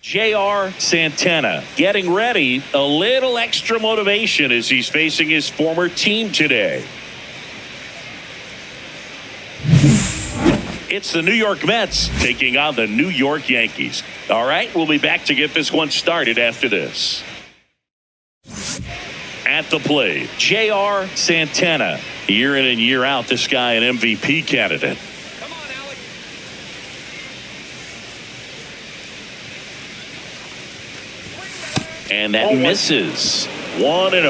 J.R. Santana getting ready, a little extra motivation as he's facing his former team today. It's the New York Mets taking on the New York Yankees. All right, we'll be back to get this one started after this. At the plate, J.R. Santana. Year in and year out, this guy an MVP candidate. And that misses. 1-0.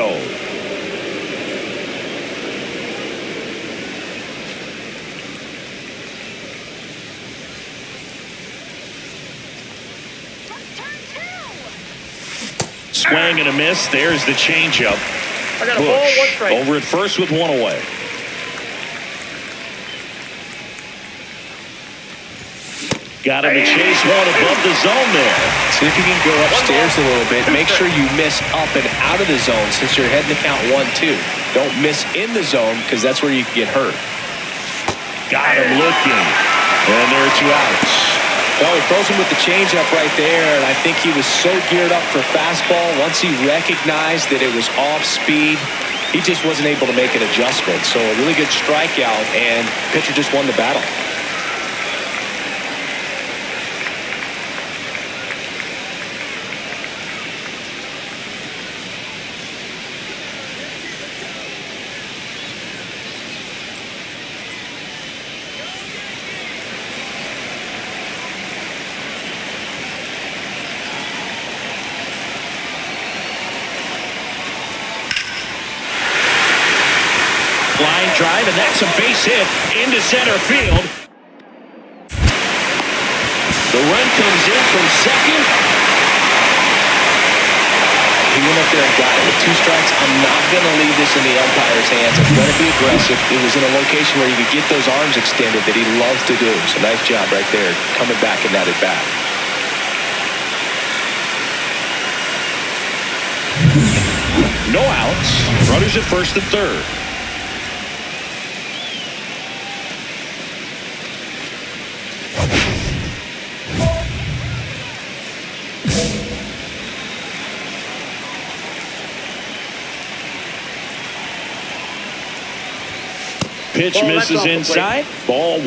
Swing and a miss. There's the changeup. I got a ball, one strike. Over at first with one away. Got him to chase one above the zone there. See if you can go upstairs a little bit. Make sure you miss up and out of the zone since you're heading to count 1-2. Don't miss in the zone because that's where you can get hurt. Got him looking. And there are 2 outs. Well, he throws him with the changeup right there, and I think he was so geared up for fastball. Once he recognized that it was off speed, he just wasn't able to make an adjustment. So a really good strikeout, and pitcher just won the battle. Line drive, and that's a base hit into center field. The run comes in from second. He went up there and got it with 2 strikes. I'm not going to leave this in the umpire's hands. I'm going to be aggressive. It was in a location where he could get those arms extended that he loves to do. So nice job right there, coming back in that at bat. No outs. Runners at first and third. Pitch misses inside. Ball 1.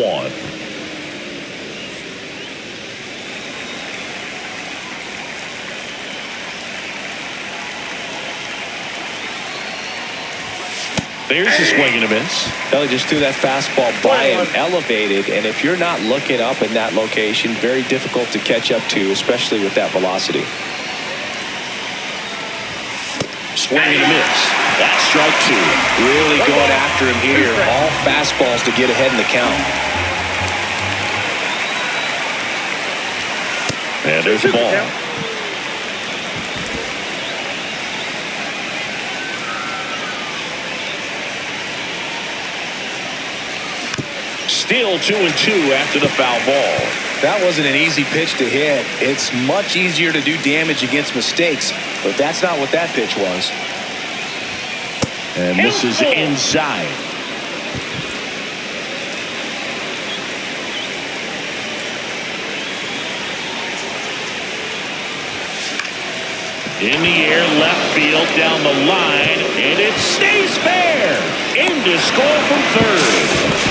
There's a swing and a miss. He just threw that fastball by him, elevated, and if you're not looking up in that location, very difficult to catch up to, especially with that velocity. Swing and a miss. That's strike 2. Really going after him here. All fastballs to get ahead in the count. And there's a ball. Still 2-2 after the foul ball. That wasn't an easy pitch to hit. It's much easier to do damage against mistakes, but that's not what that pitch was. And this is inside. In the air, left field, down the line, and it stays fair. In to score from third.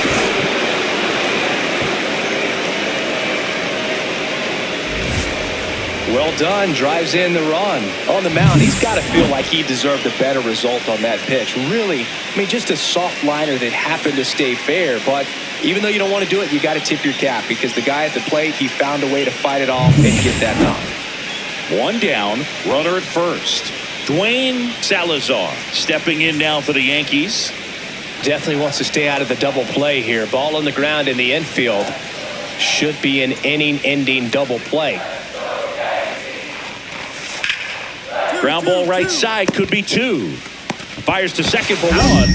Well done, drives in the run. On the mound, he's got to feel like he deserved a better result on that pitch. Really, just a soft liner that happened to stay fair. But even though you don't want to do it, you got to tip your cap because the guy at the plate, he found a way to fight it off and get that knock. 1 down, runner at first. Dwayne Salazar stepping in now for the Yankees. Definitely wants to stay out of the double play here. Ball on the ground in the infield. Should be an inning-ending double play. Ground ball right side, could be 2. Fires to second for 1.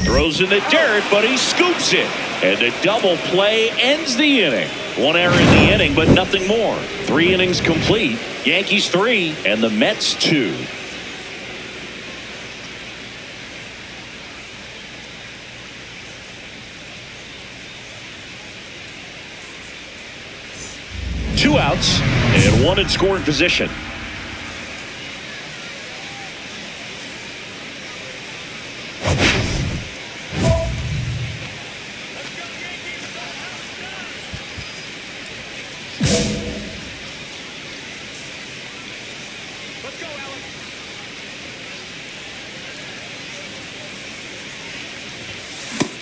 Throws in the dirt, but he scoops it. And the double play ends the inning. 1 error in the inning, but nothing more. 3 innings complete. Yankees 3 and the Mets 2. 2 outs and 1 in scoring position.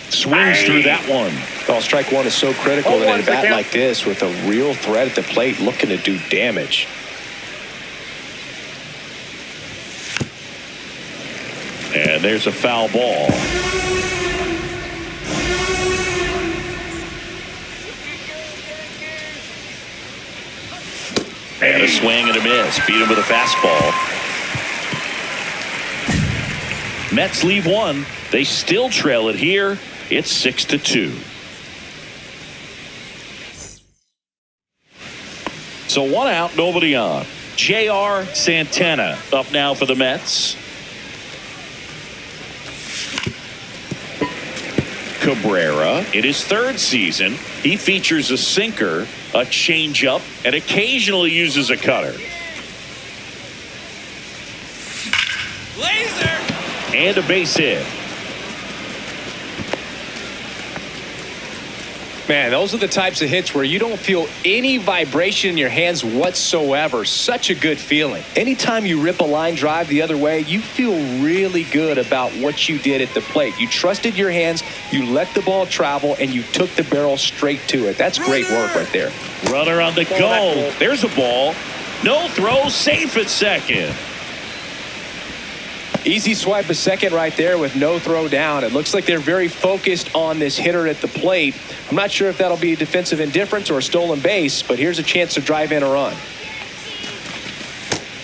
Swings through that one. Oh, strike one is so critical in a bat like this with a real threat at the plate looking to do damage. And there's a foul ball. And a swing and a miss. Beat him with a fastball. Mets leave 1. They still trail it here. It's 6-2. So 1 out, nobody on. J.R. Santana up now for the Mets. Cabrera, in his 3rd season, he features a sinker, a changeup, and occasionally uses a cutter. Laser! And a base hit. Man, those are the types of hits where you don't feel any vibration in your hands whatsoever. Such a good feeling. Anytime you rip a line drive the other way, you feel really good about what you did at the plate. You trusted your hands, you let the ball travel, and you took the barrel straight to it. That's great work right there. Runner on the go. There's a ball. No throw, safe at second. Easy swipe at second right there with no throw down. It looks like they're very focused on this hitter at the plate. I'm not sure if that'll be a defensive indifference or a stolen base, but here's a chance to drive in a run.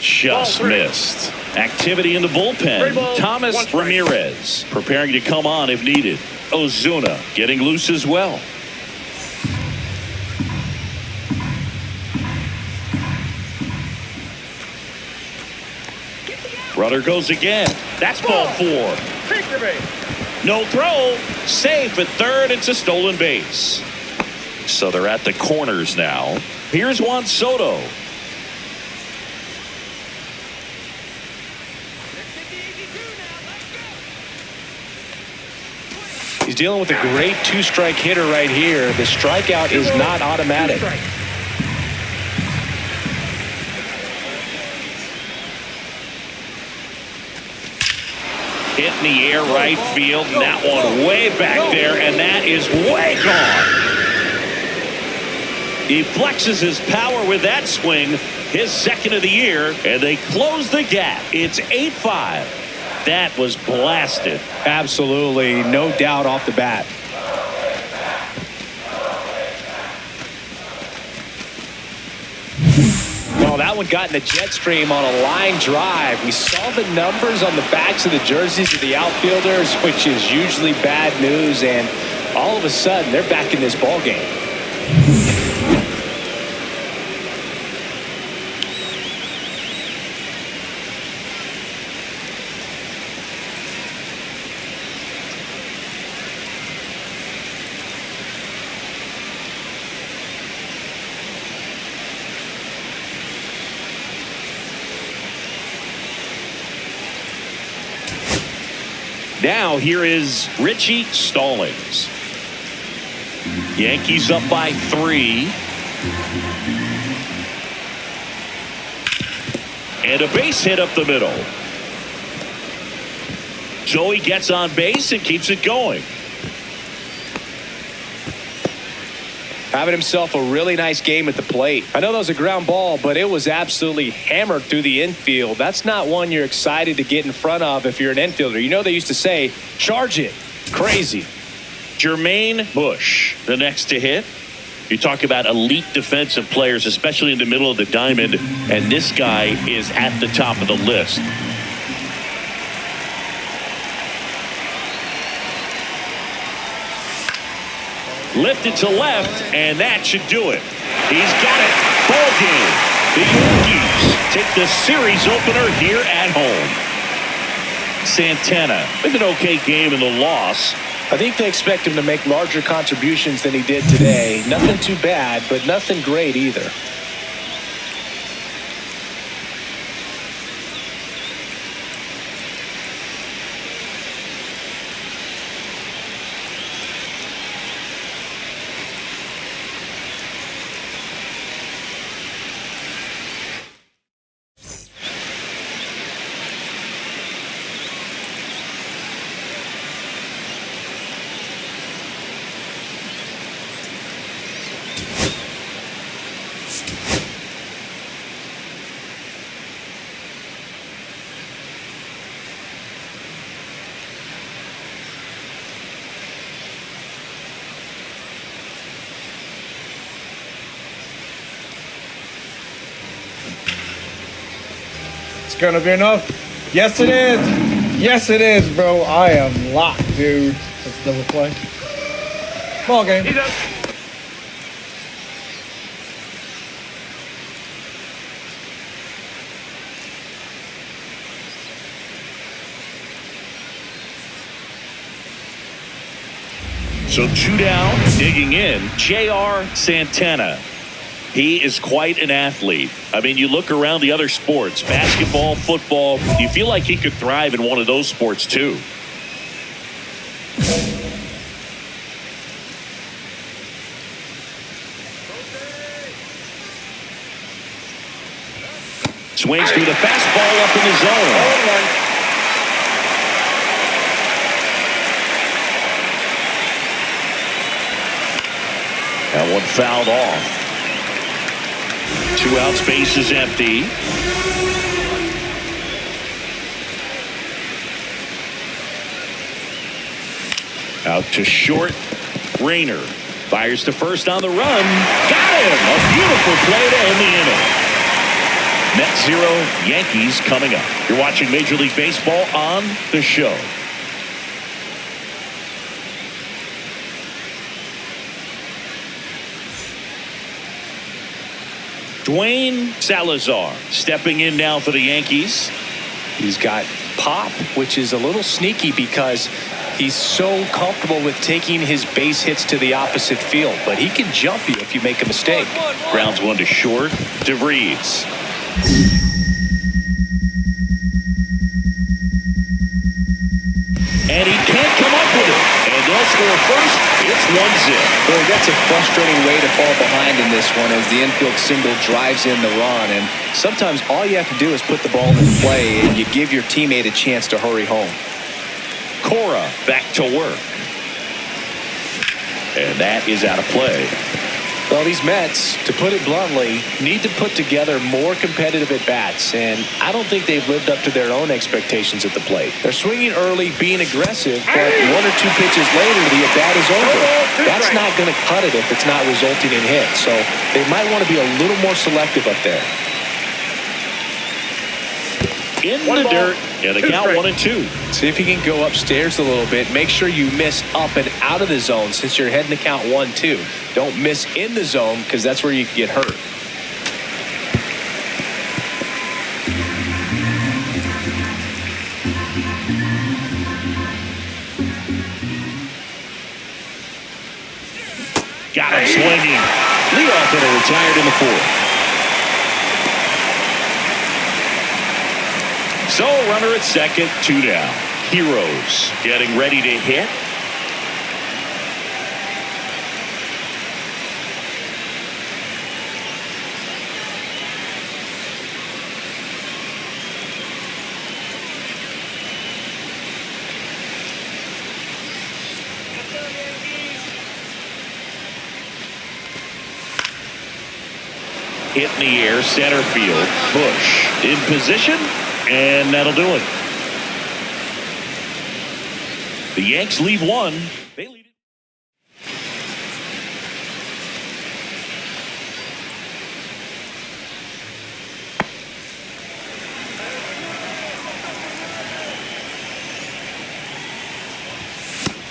Just missed. Activity in the bullpen. Thomas Ramirez preparing to come on if needed. Ozuna getting loose as well. Runner goes again. That's ball 4. No throw. Safe at third. It's a stolen base. So they're at the corners now. Here's Juan Soto. He's dealing with a great 2-strike hitter right here. The strikeout is not automatic. Hit in the air right field, and that one way back there, and that is way gone. He flexes his power with that swing, his 2nd of the year, and they close the gap. It's 8-5. That was blasted. Absolutely, no doubt off the bat. Well, that one got in the jet stream on a line drive. We saw the numbers on the backs of the jerseys of the outfielders, which is usually bad news, and all of a sudden they're back in this ball game. Now here is Richie Stallings. Yankees up by 3. And a base hit up the middle. Joey gets on base and keeps it going. Having himself a really nice game at the plate. I know that was a ground ball, but it was absolutely hammered through the infield. That's not one you're excited to get in front of if you're an infielder. You know they used to say, charge it. Crazy. Jermaine Bush, the next to hit. You talk about elite defensive players, especially in the middle of the diamond, and this guy is at the top of the list. Lifted to left, and that should do it. He's got it. Ball game. The Yankees take the series opener here at home. Santana with an okay game in the loss. I think they expect him to make larger contributions than he did today. Nothing too bad, but nothing great either. gonna be enough. Yes, it is. Yes, it is, bro. I am locked, dude. Let's double play. Ball game. He's up. So 2 down, digging in, J.R. Santana. He is quite an athlete. I mean, you look around the other sports, basketball, football, you feel like he could thrive in one of those sports too. Swings through the fastball up in the zone. That one fouled off. 2 outs, base is empty. Out to short. Rayner fires to first on the run. Got him! A beautiful play to end the inning. Mets 0, Yankees coming up. You're watching Major League Baseball on the show. Dwayne Salazar stepping in now for the Yankees. He's got pop, which is a little sneaky because he's so comfortable with taking his base hits to the opposite field. But he can jump you if you make a mistake. Grounds one to short. DeVries. And he can't come up with it. And they'll score first. It's 1-0. Boy, that's a frustrating way to fall behind in this one as the infield single drives in the run. And sometimes all you have to do is put the ball in play and you give your teammate a chance to hurry home. Cora back to work. And that is out of play. Well, these Mets, to put it bluntly, need to put together more competitive at-bats, and I don't think they've lived up to their own expectations at the plate. They're swinging early, being aggressive, but 1 or 2 pitches later, the at-bat is over. That's not going to cut it if it's not resulting in hits, so they might want to be a little more selective up there. In the dirt, and a count 1-2. See if you can go upstairs a little bit. Make sure you miss up and out of the zone since you're heading to count 1-2. Don't miss in the zone because that's where you can get hurt. Got him swinging. Leadoff hitter retired in the 4th. So runner at second, 2 down. Heroes getting ready to hit. Hit in the air, center field. Bush in position. And that'll do it. The Yanks leave 1. They lead it.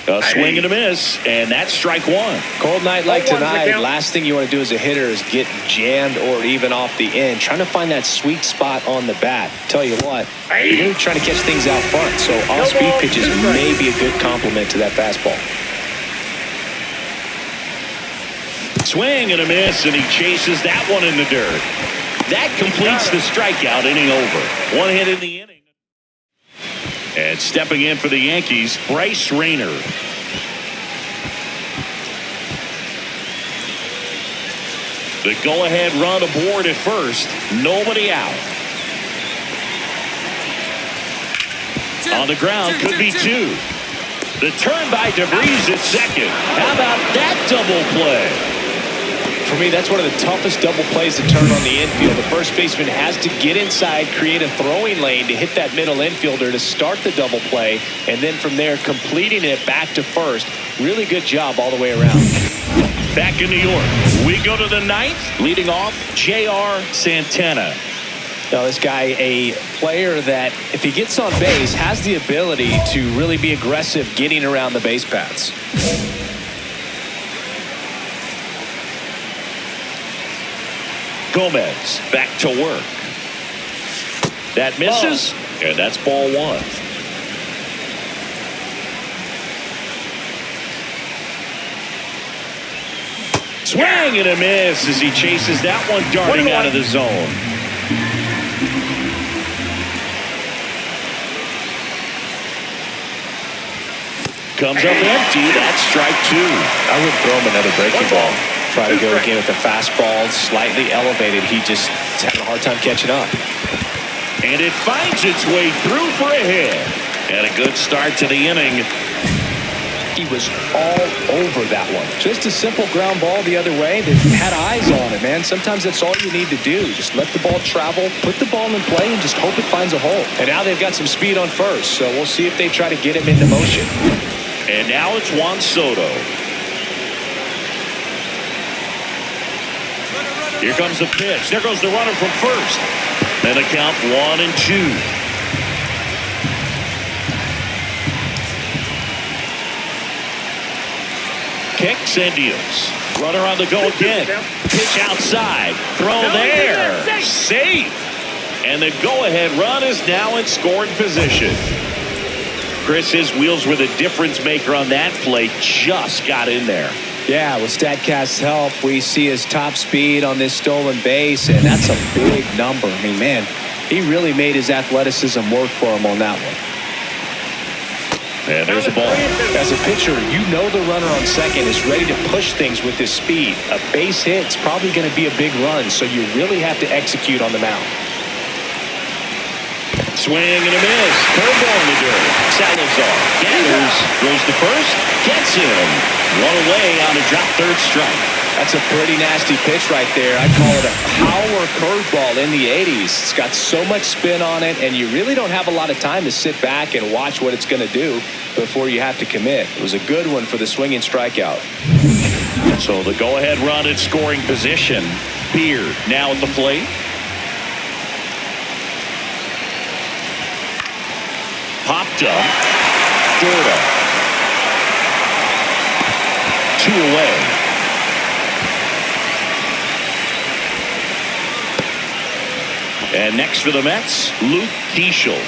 A swing and a miss, and that's strike 1. Cold night like tonight, last thing you want to do as a hitter is get jammed or even off the end. Trying to find that sweet spot on the bat. Tell you what, you're really trying to catch things out front, so off-speed pitches may be a good complement to that fastball. Swing and a miss, and he chases that one in the dirt. That completes the strikeout, inning over. 1 hit in the inning. And stepping in for the Yankees, Bryce Rayner. The go-ahead run aboard at first. Nobody out. On the ground, could be 2. The turn by DeVries at second. How about that double play? For me, that's one of the toughest double plays to turn on the infield. The first baseman has to get inside, create a throwing lane to hit that middle infielder to start the double play, and then from there, completing it back to first. Really good job all the way around. Back in New York, we go to the 9th. Leading off, J.R. Santana. Now, this guy, a player that, if he gets on base, has the ability to really be aggressive getting around the base paths. Gomez back to work. That misses, and that's ball one. Swing and a miss as he chases that one darting out of the zone. Comes up empty. That's strike two. I would throw him another breaking ball. Try to go again with the fastball, slightly elevated. He just is having a hard time catching up. And it finds its way through for a hit. And a good start to the inning. He was all over that one. Just a simple ground ball the other way that had eyes on it, man. Sometimes that's all you need to do. Just let the ball travel, put the ball in play, and just hope it finds a hole. And now they've got some speed on first, so we'll see if they try to get him into motion. And now it's Juan Soto. Here comes the pitch. There goes the runner from first. And the count 1-2. Kicks and deals. Runner on the go again. Pitch outside. Throw there. Safe. And the go-ahead run is now in scoring position. Chris, his wheels were the difference maker on that play. Just got in there. Yeah, with StatCast's help, we see his top speed on this stolen base, and that's a big number. I mean, man, he really made his athleticism work for him on that one. And there's the ball. As a pitcher, you know the runner on second is ready to push things with his speed. A base hit's probably going to be a big run, so you really have to execute on the mound. Swing and a miss. Curveball in the dirt. Salazar gathers, goes to first, gets him. One away on a drop third strike. That's a pretty nasty pitch right there. I'd call it a power curveball in the 80s. It's got so much spin on it, and you really don't have a lot of time to sit back and watch what it's going to do before you have to commit. It was a good one for the swinging strikeout. So the go-ahead run at scoring position. Beard now at the plate. Popped up. Dorda. 2 away. And next for the Mets, Luke Keeschel.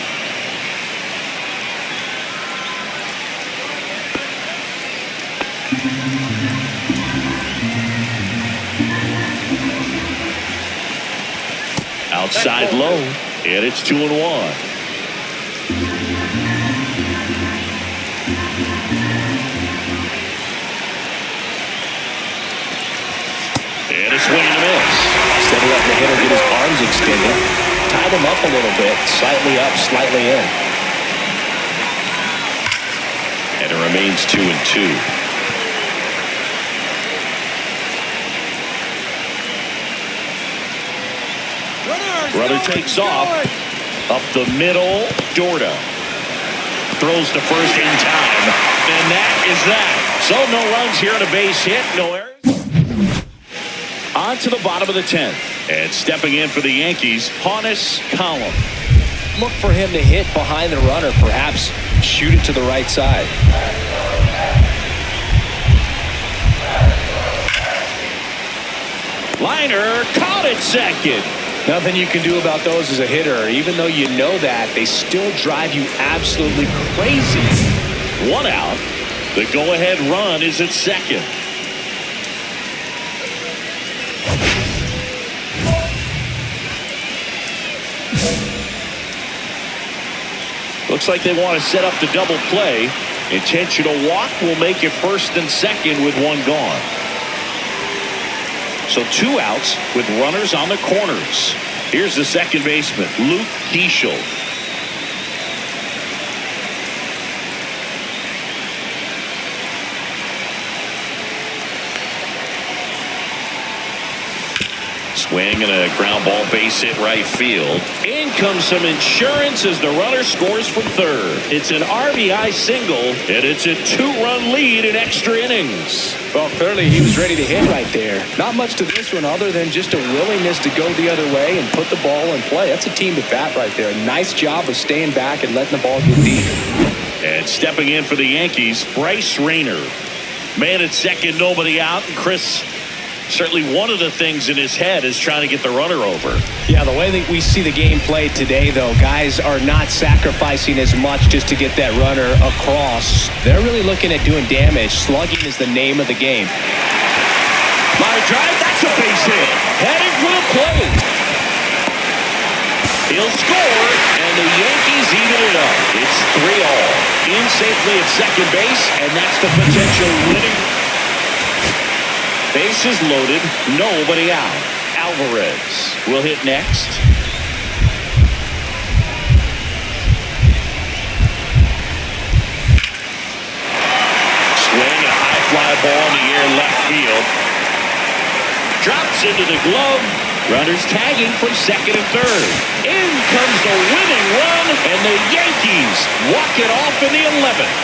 Outside low, and it's 2-1. And a swing and a miss. Instead of letting the hitter get his arms extended, tie them up a little bit, slightly up, slightly in. And it remains 2-2. Runner takes off. Up the middle, Dorda. Throws to first in time. And that is that. So no runs here on a base hit. No errors. On to the bottom of the 10th. And stepping in for the Yankees, Honus Collum. Look for him to hit behind the runner, perhaps shoot it to the right side. Liner caught it second. Nothing you can do about those as a hitter. Even though you know that, they still drive you absolutely crazy. 1 out. The go-ahead run is at second. Looks like they want to set up the double play. Intentional walk will make it first and second with 1 gone. So 2 outs with runners on the corners. Here's the second baseman, Luke Keeschel. Swing and a ground ball base hit right field. In comes some insurance as the runner scores from third. It's an RBI single, and it's a 2-run lead in extra innings. Well, clearly he was ready to hit right there. Not much to this one other than just a willingness to go the other way and put the ball in play. That's a team to bat right there. Nice job of staying back and letting the ball get deep. And stepping in for the Yankees, Bryce Rayner. Man at second, nobody out. And Chris, certainly one of the things in his head is trying to get the runner over. Yeah, the way that we see the game played today, though, guys are not sacrificing as much just to get that runner across. They're really looking at doing damage. Slugging is the name of the game. Line drive, that's a base hit. Heading for the plate. He'll score, and the Yankees even it up. It's 3-all. In safely at second base, and that's the potential winning. Bases loaded, nobody out. Alvarez will hit next. Swing, a high fly ball in the air left field. Drops into the glove. Runners tagging from second and third. In comes the winning run, and the Yankees walk it off in the 11th.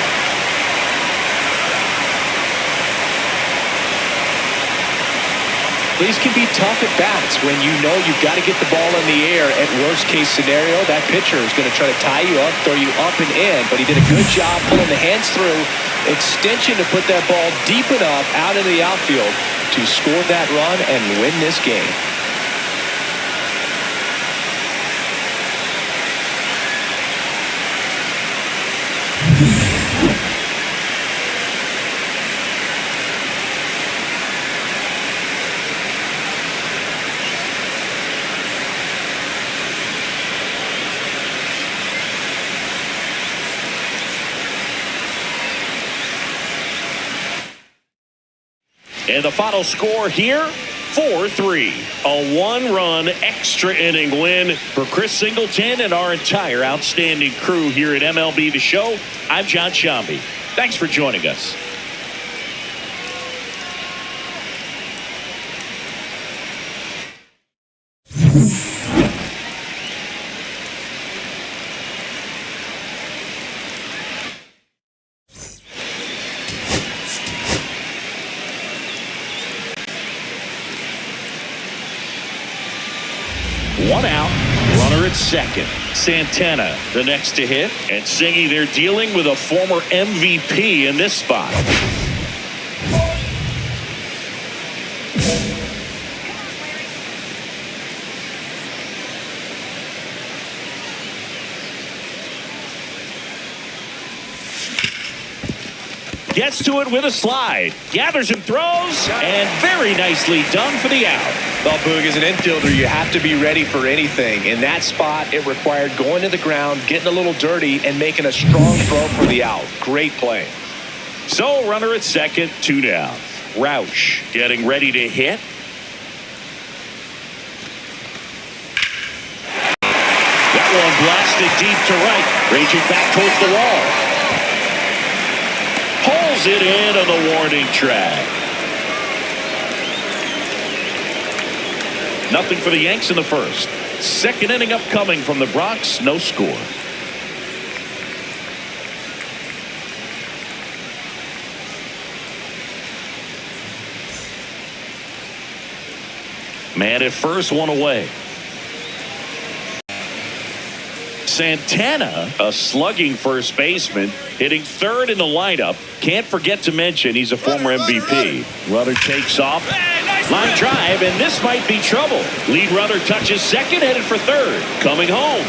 These can be tough at bats when you know you've got to get the ball in the air. At worst case scenario, that pitcher is going to try to tie you up, throw you up and in. But he did a good job pulling the hands through. Extension to put that ball deep enough out into the outfield to score that run and win this game. And the final score here, 4-3. A 1-run extra inning win for Chris Singleton and our entire outstanding crew here at MLB The Show. I'm John Shambi. Thanks for joining us. One out, runner at second. Santana, the next to hit. And Singy, they're dealing with a former MVP in this spot. Gets to it with a slide. Gathers and throws. And very nicely done for the out. Well, Boog, as an infielder, you have to be ready for anything. In that spot, it required going to the ground, getting a little dirty, and making a strong throw for the out. Great play. So, runner at second, 2 down. Roush getting ready to hit. That one blasted deep to right. Raging back towards the wall. Pulls it in on the warning track. Nothing for the Yanks in the first. Second inning upcoming from the Bronx. No score. Man at first, one away. Santana, a slugging first baseman, hitting third in the lineup. Can't forget to mention he's a former MVP. Runner takes off. Line drive, and this might be trouble. Lead runner touches second, headed for third. Coming home.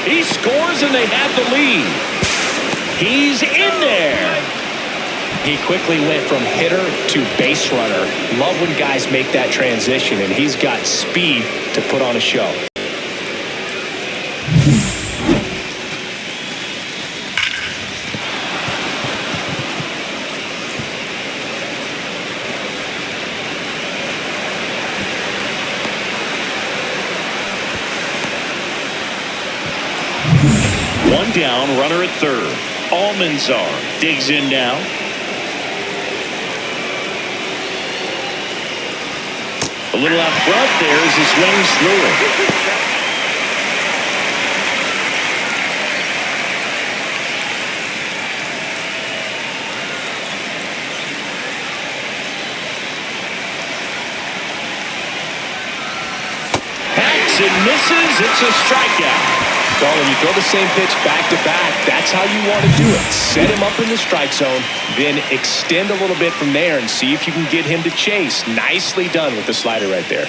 He scores, and they have the lead. He's in there. He quickly went from hitter to base runner. Love when guys make that transition, and he's got speed to put on a show. One down, runner at third. Almanzar digs in now. A little out front there as he swings through it. Hacks and misses. It's a strikeout. So when you throw the same pitch back to back, that's how you want to do it. Set him up in the strike zone, then extend a little bit from there and see if you can get him to chase. Nicely done with the slider right there.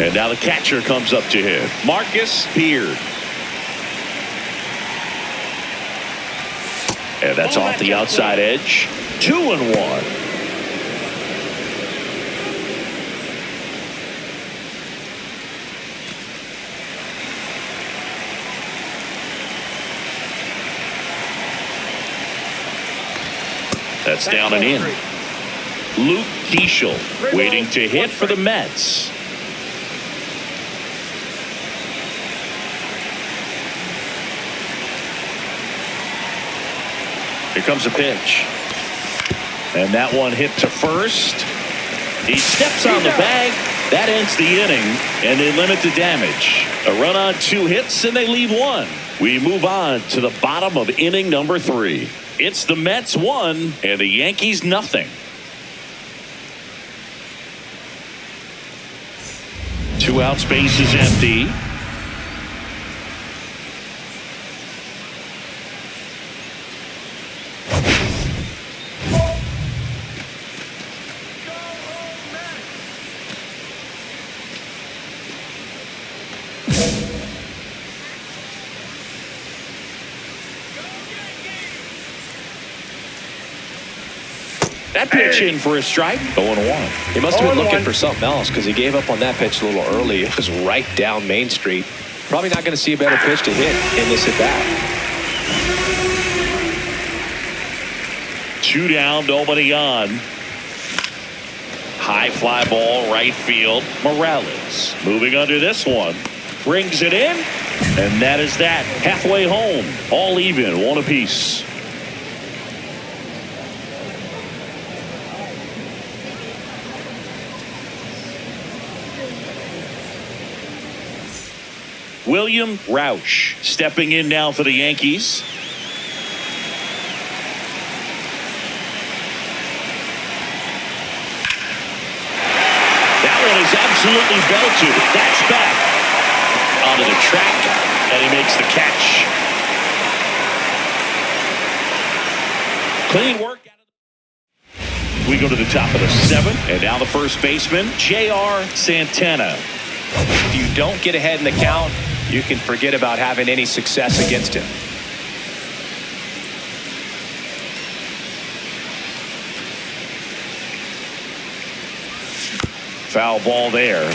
And now the catcher comes up to him, Marcus Beard. And that's off the outside edge. 2-1. That's down and in. Luke Keeschel waiting to hit for the Mets. Here comes a pitch. And that one hit to first. He steps on the bag. That ends the inning, and they limit the damage. A run on 2 hits, and they leave 1. We move on to the bottom of inning number 3. It's the Mets 1 and the Yankees nothing. 2 outs, base is empty. That pitch in for a strike. 0-1. He must have been looking for something else because he gave up on that pitch a little early. It was right down Main Street. Probably not going to see a better pitch to hit in this at bat. 2 down, nobody on. High fly ball, right field. Morales moving under this one. Brings it in. And that is that. Halfway home. All even. 1 apiece. William Rauch stepping in now for the Yankees. That one is absolutely belted. That's back onto the track, and he makes the catch. Clean work. We go to the top of the 7th, and now the first baseman, J.R. Santana. If you don't get ahead in the count, you can forget about having any success against him. Foul ball there.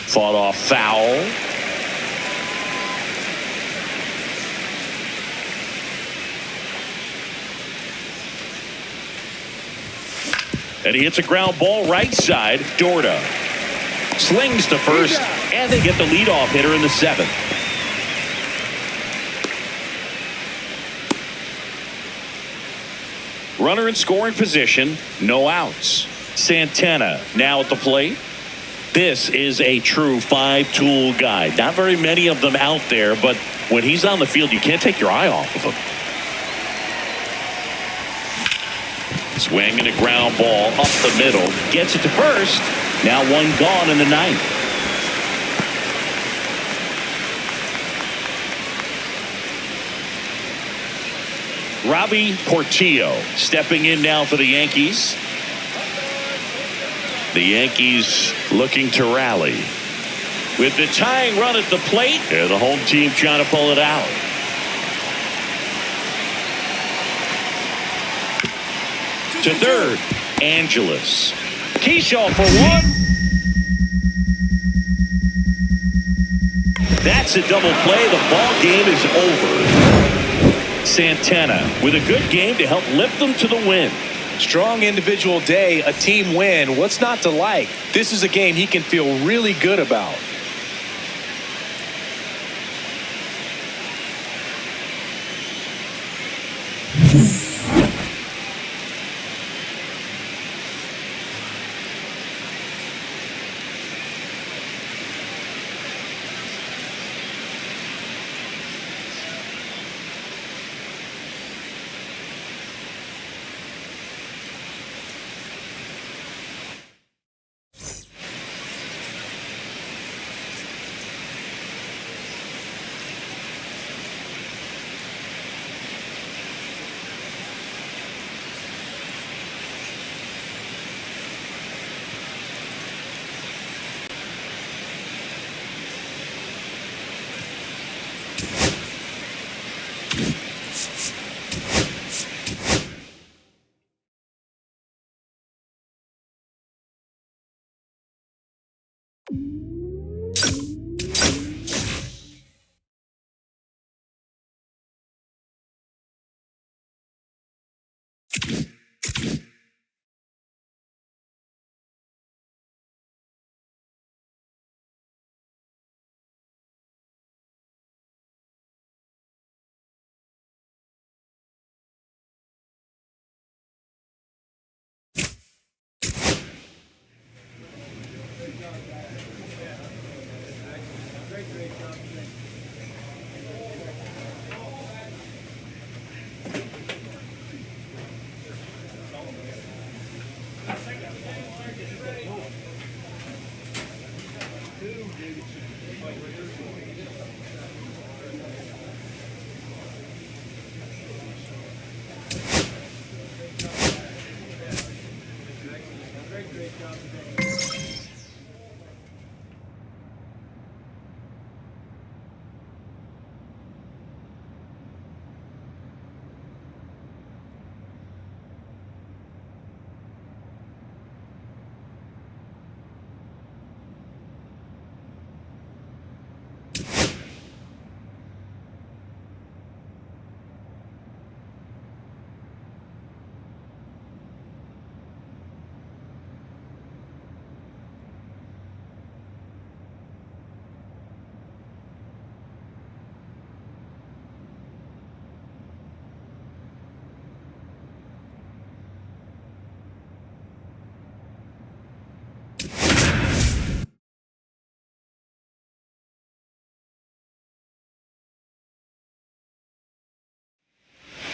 Fought off foul. And he hits a ground ball right side. Dorda slings to first, and they get the leadoff hitter in the 7th. Runner in scoring position, no outs. Santana now at the plate. This is a true 5-tool guy. Not very many of them out there, but when he's on the field, you can't take your eye off of him. Swing and a ground ball up the middle. Gets it to first. Now 1 gone in the 9th. Robbie Portillo stepping in now for the Yankees. The Yankees looking to rally. With the tying run at the plate, and the home team trying to pull it out. To third, Angeles. Keeschel for 1. That's a double play. The ball game is over. Santana with a good game to help lift them to the win. Strong individual day, a team win. What's not to like? This is a game he can feel really good about.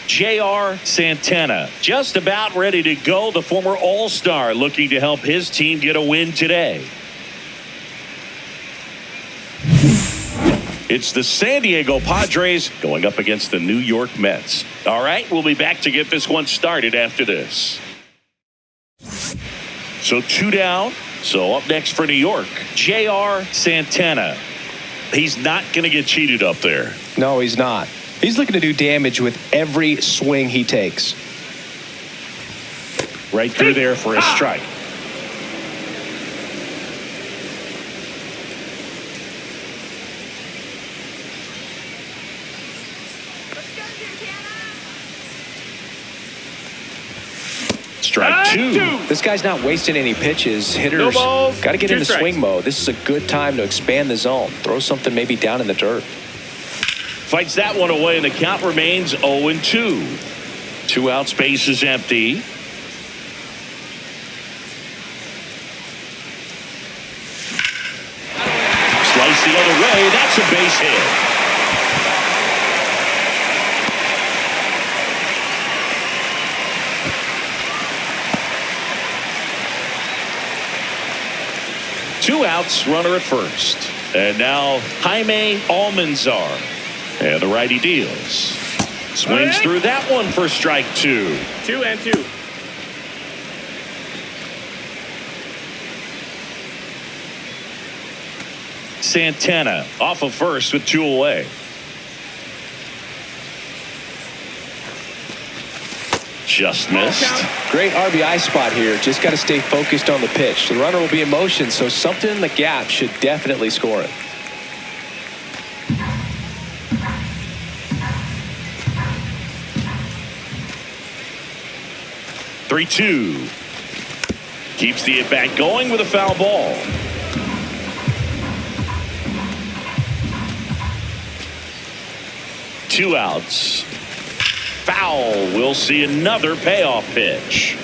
J.R. Santana, just about ready to go. The former All-Star looking to help his team get a win today. It's the San Diego Padres going up against the New York Mets. All right, we'll be back to get this one started after this. So 2 down. So up next for New York, J.R. Santana. He's not going to get cheated up there. No, he's not. He's looking to do damage with every swing he takes. Right through there for a strike. Strike two. This guy's not wasting any pitches. Hitters got to get into swing mode. This is a good time to expand the zone. Throw something maybe down in the dirt. Fights that one away, and the count remains 0-2. 2 outs, base is empty. Slice the other way. That's a base hit. Two outs, runner at first. And now Jaime Almanzar. And the righty deals. Swings through that one for strike 2. 2-2. Santana off of first with 2 away. Just missed. Great RBI spot here. Just got to stay focused on the pitch. The runner will be in motion, so something in the gap should definitely score it. 3-2. Keeps the at-bat going with a foul ball. Two outs. Foul. We'll see another payoff pitch.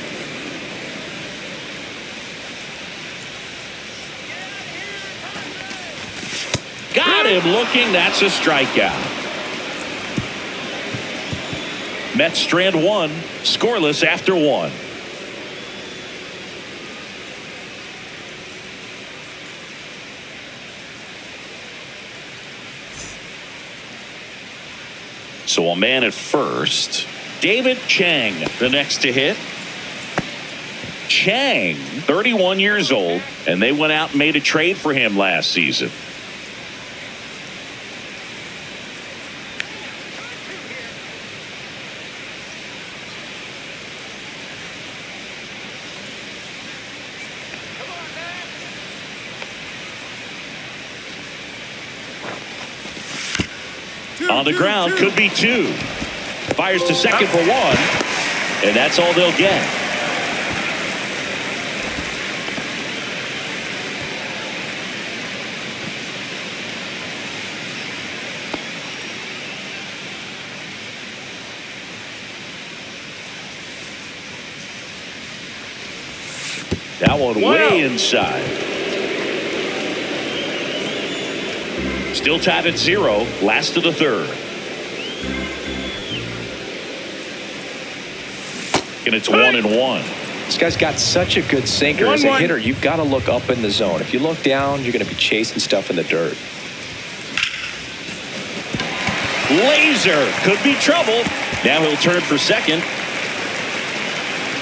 Got him looking. That's a strikeout. Mets strand one, scoreless after one. So a man at first. David Chang, the next to hit. Chang, 31 years old, and they went out and made a trade for him last season. On the ground, could be two. Fires to second for one, and that's all they'll get. That one way inside. Still tied at 0, last of the third. And it's 1-1. This guy's got such a good sinker. As a hitter, you've got to look up in the zone. If you look down, you're going to be chasing stuff in the dirt. Laser could be trouble. Now he'll turn for second.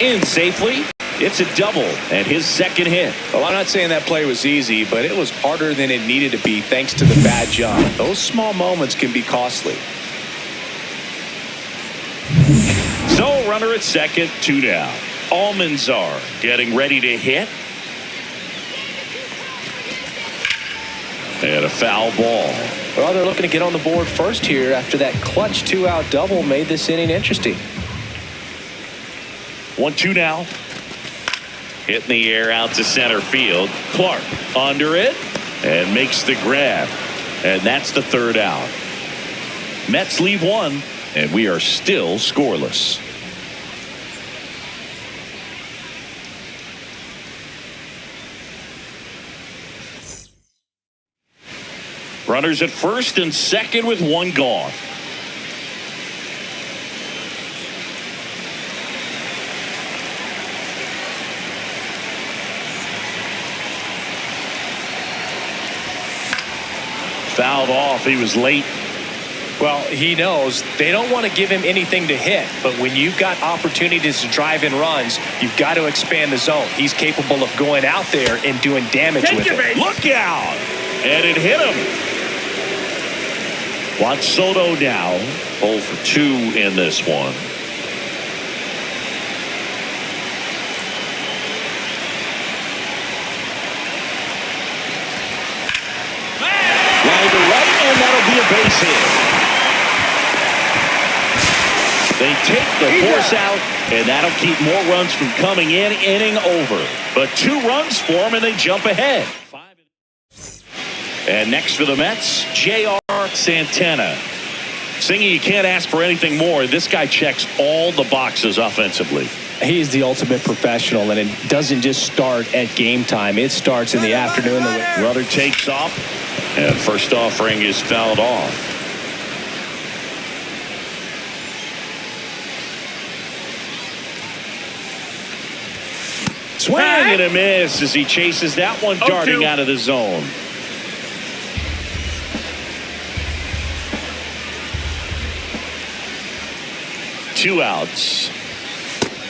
In safely. It's a double and his second hit. Well, I'm not saying that play was easy, but it was harder than it needed to be thanks to the bad jump. Those small moments can be costly. So runner at second, 2 down. Almanzar getting ready to hit. And a foul ball. Well, they're looking to get on the board first here after that clutch 2-out double made this inning interesting. 1-2 now. Hit in the air out to center field. Clark under it and makes the grab. And that's the third out. Mets leave one, and we are still scoreless. Runners at first and second with one gone. Fouled off. He was late. Well, he knows they don't want to give him anything to hit, but when you've got opportunities to drive in runs, you've got to expand the zone. He's capable of going out there and doing damage with it. Look out! And it hit him. Juan Soto now 0 for 2 in this one. Line to right, and that'll be a base hit. They take the force out, and that'll keep more runs from coming in. Inning over. But 2 runs for them, and they jump ahead. And next for the Mets, J.R. Santana. Singy, you can't ask for anything more. This guy checks all the boxes offensively. He's the ultimate professional, and it doesn't just start at game time. It starts in the afternoon. Runner takes off, and first offering is fouled off. Swing and a miss as he chases that one darting out of the zone. Two outs.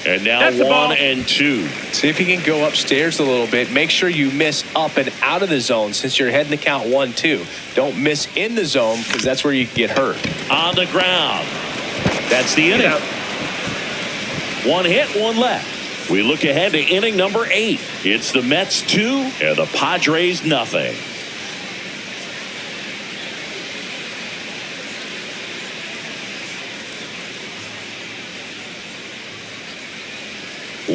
And now 1 and 2. See if you can go upstairs a little bit. Make sure you miss up and out of the zone since you're heading to count 1-2. Don't miss in the zone because that's where you get hurt. On the ground. That's the inning. 1 hit, 1 left. We look ahead to inning number 8. It's the Mets 2 and the Padres nothing.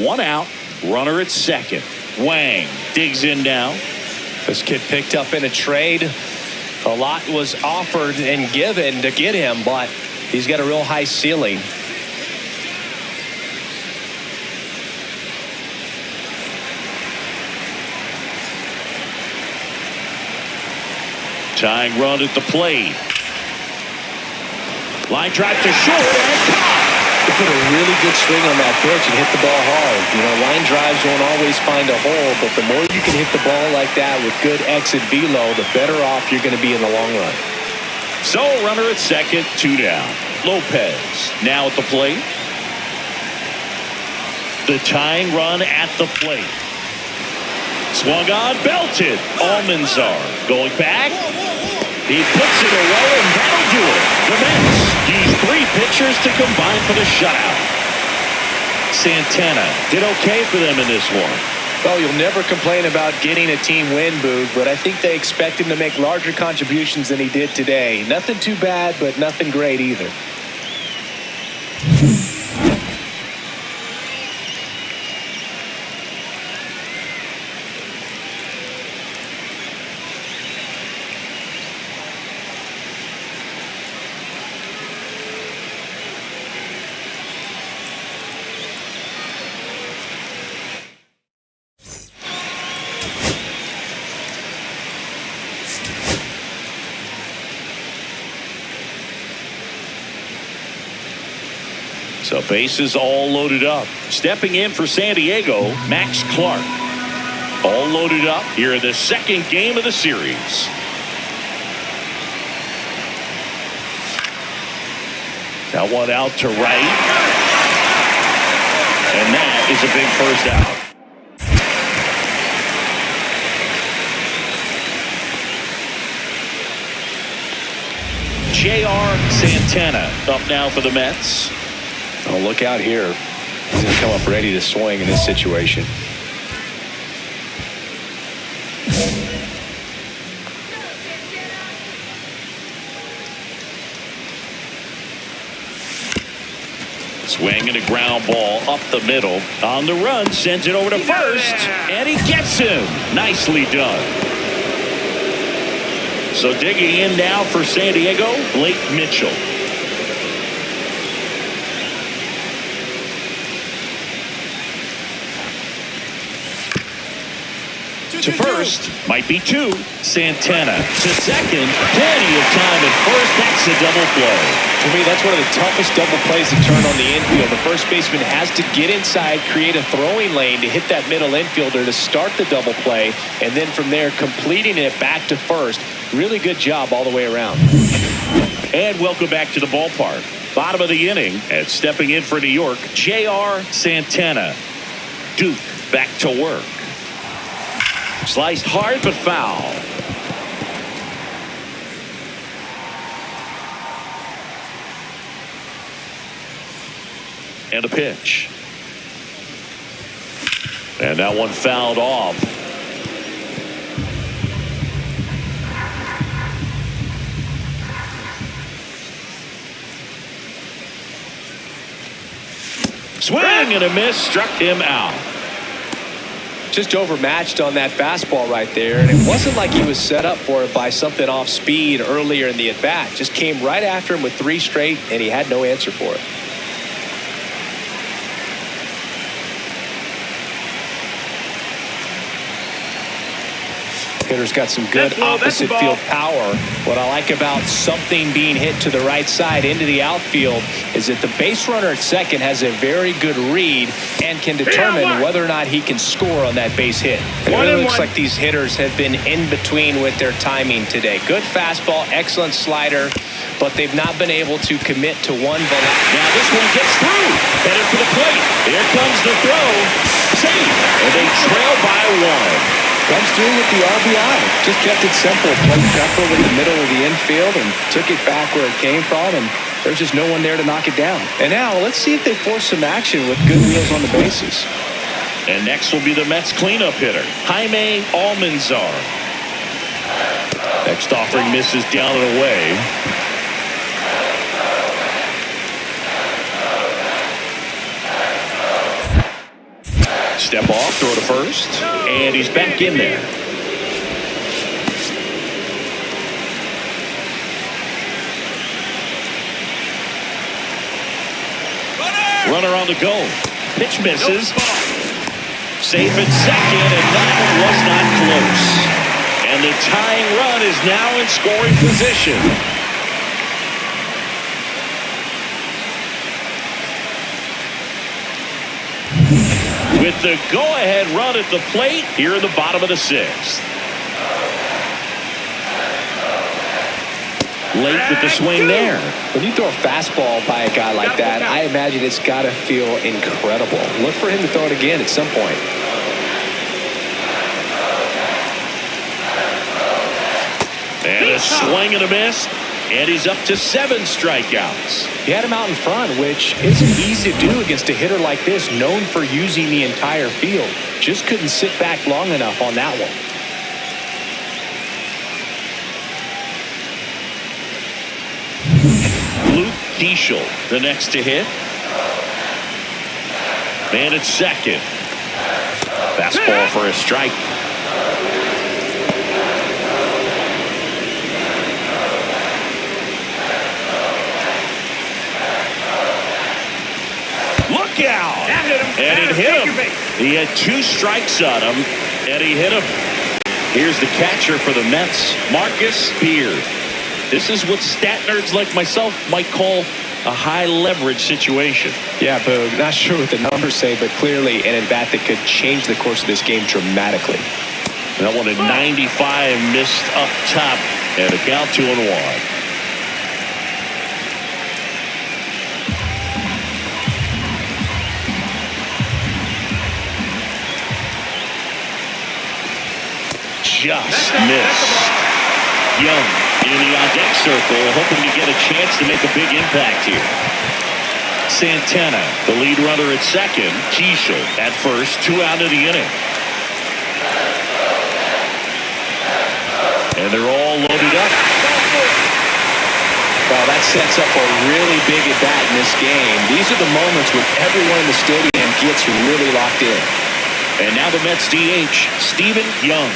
1 out, runner at second. Wang digs in now. This kid picked up in a trade. A lot was offered and given to get him, but he's got a real high ceiling. Tying run at the plate. Line drive to short and caught. He put a really good swing on that pitch and hit the ball hard. You know, line drives won't always find a hole, but the more you can hit the ball like that with good exit velo, the better off you're going to be in the long run. So runner at second, 2 down. Lopez now at the plate. The tying run at the plate. Swung on, belted. Almanzar going back. He puts it away, and that'll do it. The Mets use 3 pitchers to combine for the shutout. Santana did okay for them in this one. Well, you'll never complain about getting a team win, Boog, but I think they expect him to make larger contributions than he did today. Nothing too bad, but nothing great either. So bases all loaded up. Stepping in for San Diego, Max Clark. All loaded up here in the second game of the series. That one out to right. And that is a big first out. J.R. Santana up now for the Mets. Oh, look out here. He's going to come up ready to swing in this situation. Swing and a ground ball up the middle. On the run, sends it over to first. And he gets him. Nicely done. So digging in now for San Diego, Blake Mitchell. To first, might be 2. Santana to second, plenty of time at first. That's a double play. For me, that's one of the toughest double plays to turn on the infield. The first baseman has to get inside, create a throwing lane to hit that middle infielder to start the double play, and then from there completing it back to first. Really good job all the way around. And welcome back to the ballpark. Bottom of the inning, and stepping in for New York, J.R. Santana. Duke back to work. Sliced hard but foul. And a pitch. And that one fouled off. Swing and a miss, struck him out. Just overmatched on that fastball right there, and it wasn't like he was set up for it by something off speed earlier in the at-bat. Just came right after him with 3 straight, and he had no answer for it. Hitter's got some good opposite field power. What I like about something being hit to the right side into the outfield is that the base runner at second has a very good read and can determine whether or not he can score on that base hit. It really looks like these hitters have been in between with their timing today. Good fastball, excellent slider, but they've not been able to commit to one velocity. Now this one gets through. Headed for the plate. Here comes the throw. Safe. And they trail by 1. Comes through with the RBI. Just kept it simple. Played Pepper in the middle of the infield and took it back where it came from, and there's just no one there to knock it down. And now let's see if they force some action with good wheels on the bases. And next will be the Mets cleanup hitter, Jaime Almanzar. Next offering misses down and away. Step off, throw to first, and he's back in there. Runner on the go. Pitch misses. Safe at second, and that one was not close. And the tying run is now in scoring position. With the go-ahead run at the plate here in the bottom of the sixth. Late with the swing there. When you throw a fastball by a guy like that, I imagine it's got to feel incredible. Look for him to throw it again at some point. And a swing and a miss. And he's up to 7 strikeouts. He had him out in front, which isn't easy to do against a hitter like this, known for using the entire field. Just couldn't sit back long enough on that one. Luke Keeschel, the next to hit. Man at second. Fastball for a strike. Look out! And it hit him. He had 2 strikes on him, and he hit him. Here's the catcher for the Mets, Marcus Beard. This is what stat nerds like myself might call a high-leverage situation. Yeah, Boog, not sure what the numbers say, but clearly an at-bat that could change the course of this game dramatically. That one at 95 missed up top, and a count 2-1. Just missed. Young in the on-deck circle, hoping to get a chance to make a big impact here. Santana, the lead runner at second. Keeschel at first, 2 out of the inning. And they're all loaded up. Well, that sets up a really big at-bat in this game. These are the moments when everyone in the stadium gets really locked in. And now the Mets DH, Stephen Young.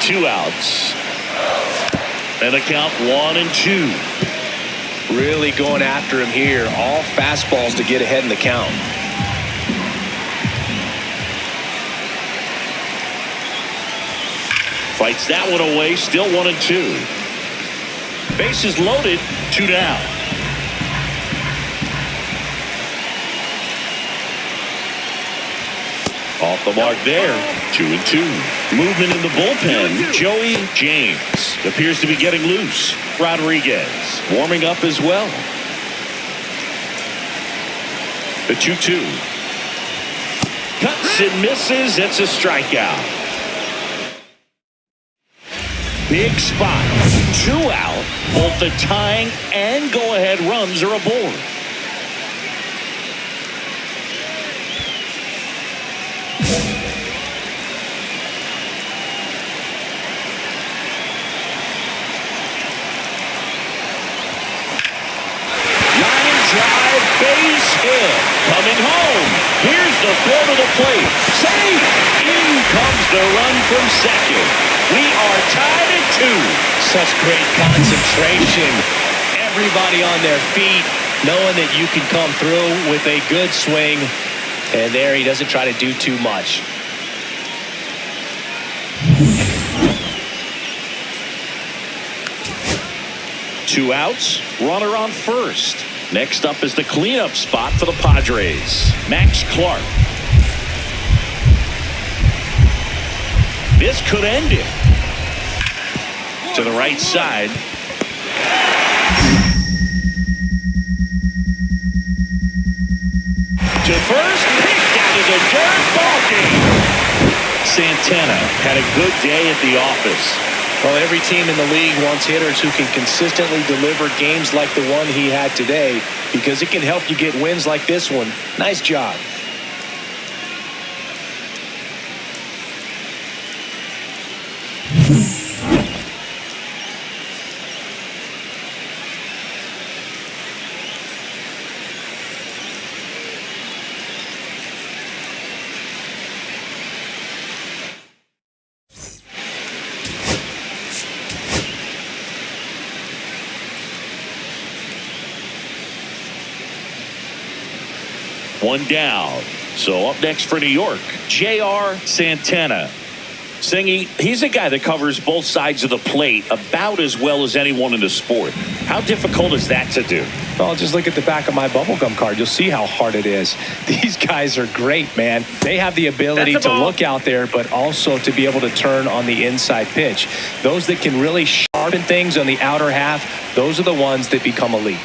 2 outs. And the count 1-2. Really going after him here. All fastballs to get ahead in the count. Fights that one away. Still 1-2. Bases loaded. 2 down. Off the mark there. 2-2. Movement in the bullpen. Joey James appears to be getting loose. Rodriguez warming up as well. The 2-2. Cuts and misses. It's a strikeout. Big spot. 2 out. Both the tying and go-ahead runs are aboard. Base hit. Coming home. Here's the throw to the plate. Safe. In comes the run from second. We are tied at 2. Such great concentration. Everybody on their feet, knowing that you can come through with a good swing. And there he doesn't try to do too much. Two outs. Runner on first. Next up is the cleanup spot for the Padres. Max Clark. This could end it. To the right side. To first. Picked out of the dirt. Ball game. Santana had a good day at the office. Well, every team in the league wants hitters who can consistently deliver games like the one he had today, because it can help you get wins like this one. Nice job. One down. So up next for New York, J.R. Santana. Singy, he's a guy that covers both sides of the plate about as well as anyone in the sport. How difficult is that to do? Well, just look at the back of my bubblegum card. You'll see how hard it is. These guys are great, man. They have the ability to look out there, but also to be able to turn on the inside pitch. Those that can really sharpen things on the outer half, those are the ones that become elite.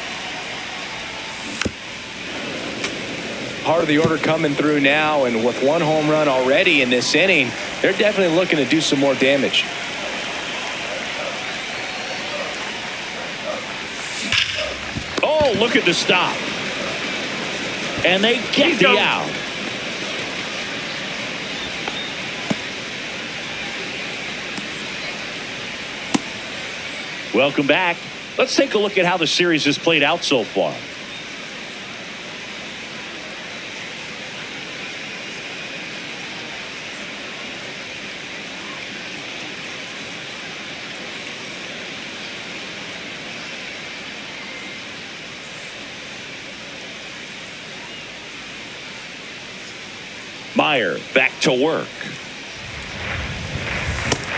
Part of the order coming through now, and with one home run already in this inning, they're definitely looking to do some more damage. Oh, look at the stop. And they get the out. Welcome back. Let's take a look at how the series has played out so far. Meyer back to work.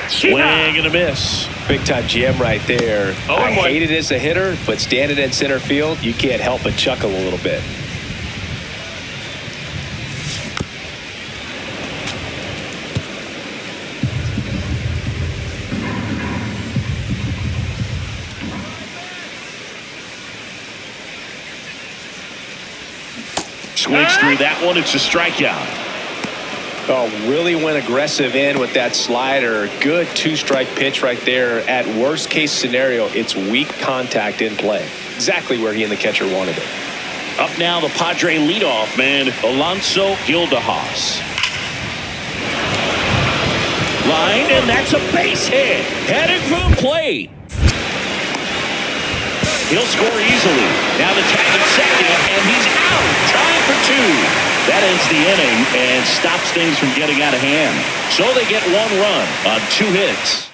Swing and a miss. Big time jam right there. I hate it as a hitter, but standing in center field, you can't help but chuckle a little bit. Swings through that one. It's a strikeout. Oh, really went aggressive in with that slider. Good two-strike pitch right there. At worst case scenario, it's weak contact in play. Exactly where he and the catcher wanted it. Up now, the Padre leadoff man, Alonso Gildahouse. Line, and that's a base hit. Headed for the plate. He'll score easily. Now the tag at second, and he's out. Trying for two. That ends the inning and stops things from getting out of hand. So they get one run on 2 hits.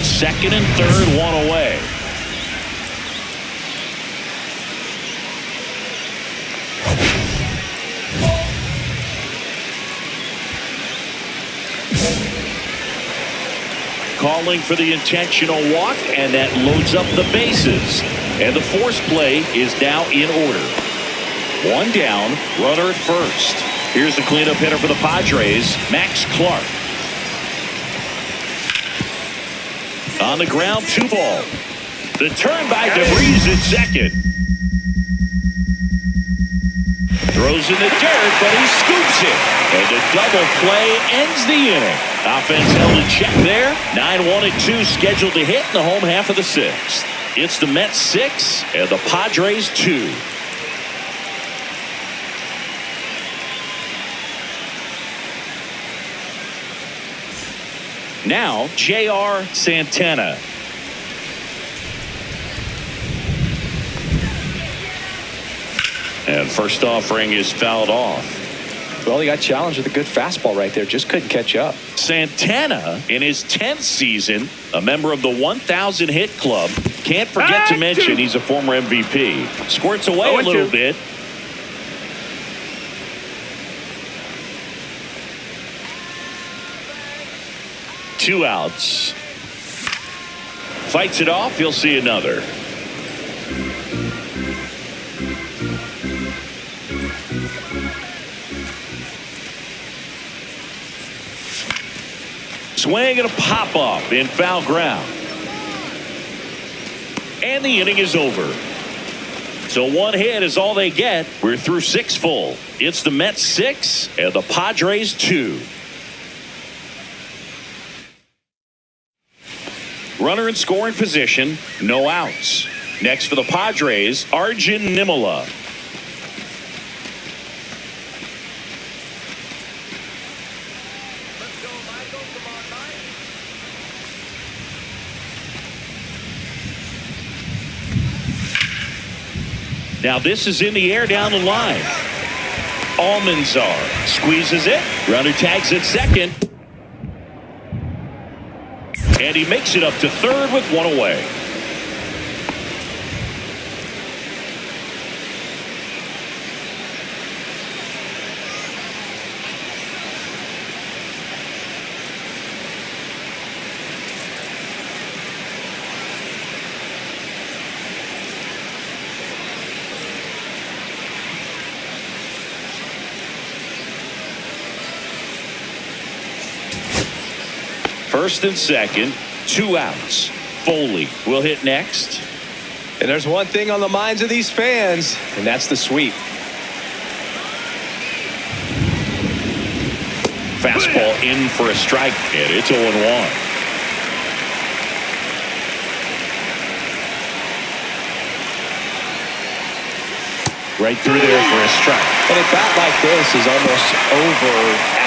Second and third, one away. Calling for the intentional walk, and that loads up the bases. And the force play is now in order. One down, runner at first. Here's the cleanup hitter for the Padres, Max Clark. On the ground, 2 ball. The turn by DeVries at second. Throws in the dirt, but he scoops it. And the double play ends the inning. Offense held in check there. 9-1-2 scheduled to hit in the home half of the 6th. It's the Mets 6 and the Padres 2. Now, J.R. Santana. And first offering is fouled off. Well, he got challenged with a good fastball right there. Just couldn't catch up. Santana, in his 10th season, a member of the 1,000 hit club. Can't forget to mention he's a former MVP. Squirts away a little bit. Two outs. Fights it off. He'll see another. Swing and a pop-up in foul ground. And the inning is over. So 1 hit is all they get. We're through 6 full. It's the Mets 6 and the Padres 2. Runner in scoring position, no outs. Next for the Padres, Arjun Nimala. Now this is in the air down the line. Almanzar squeezes it. Runner tags at second. And he makes it up to third with 1 away. First and second, 2 outs. Foley will hit next. And there's one thing on the minds of these fans, and that's the sweep. Fastball in for a strike, and it's 0-1. Right through there for a strike. And a bat like this is almost over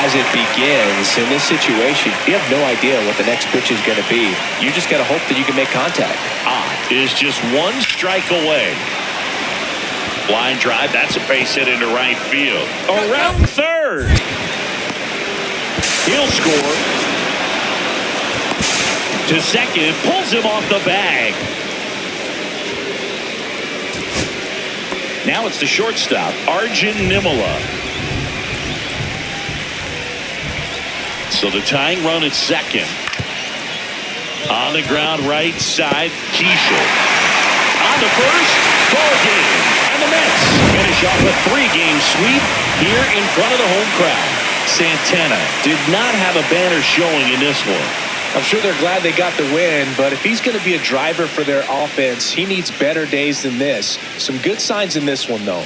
as it begins. In this situation, you have no idea what the next pitch is going to be. You just got to hope that you can make contact. Is just 1 strike away. Line drive, that's a base hit into right field. Around third. He'll score. To second, pulls him off the bag. Now it's the shortstop, Arjun Nimala. So the tying run at second. On the ground, right side, Keishel. On the first, ball game. And the Mets finish off a 3-game sweep here in front of the home crowd. Santana did not have a banner showing in this one. I'm sure they're glad they got the win, but if he's going to be a driver for their offense, he needs better days than this. Some good signs in this one, though.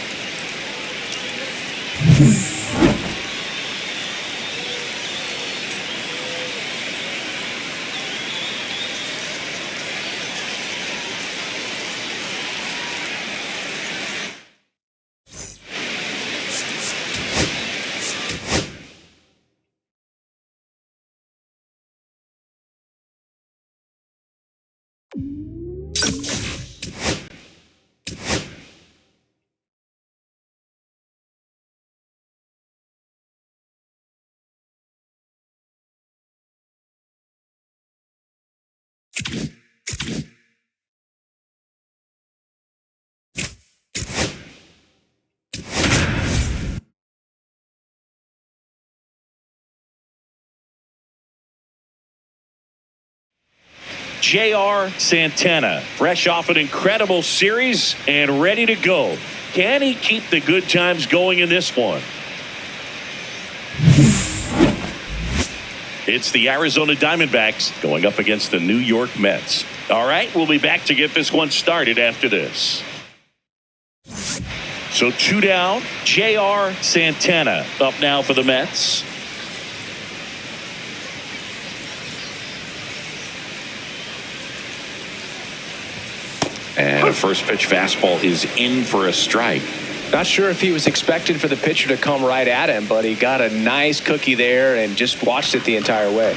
J.R. Santana, fresh off an incredible series and ready to go. Can he keep the good times going in this one? It's the Arizona Diamondbacks going up against the New York Mets. All right, we'll be back to get this one started after this. So 2 down, J.R. Santana up now for the Mets. And a first pitch fastball is in for a strike. Not sure if he was expecting for the pitcher to come right at him, but he got a nice cookie there and just watched it the entire way.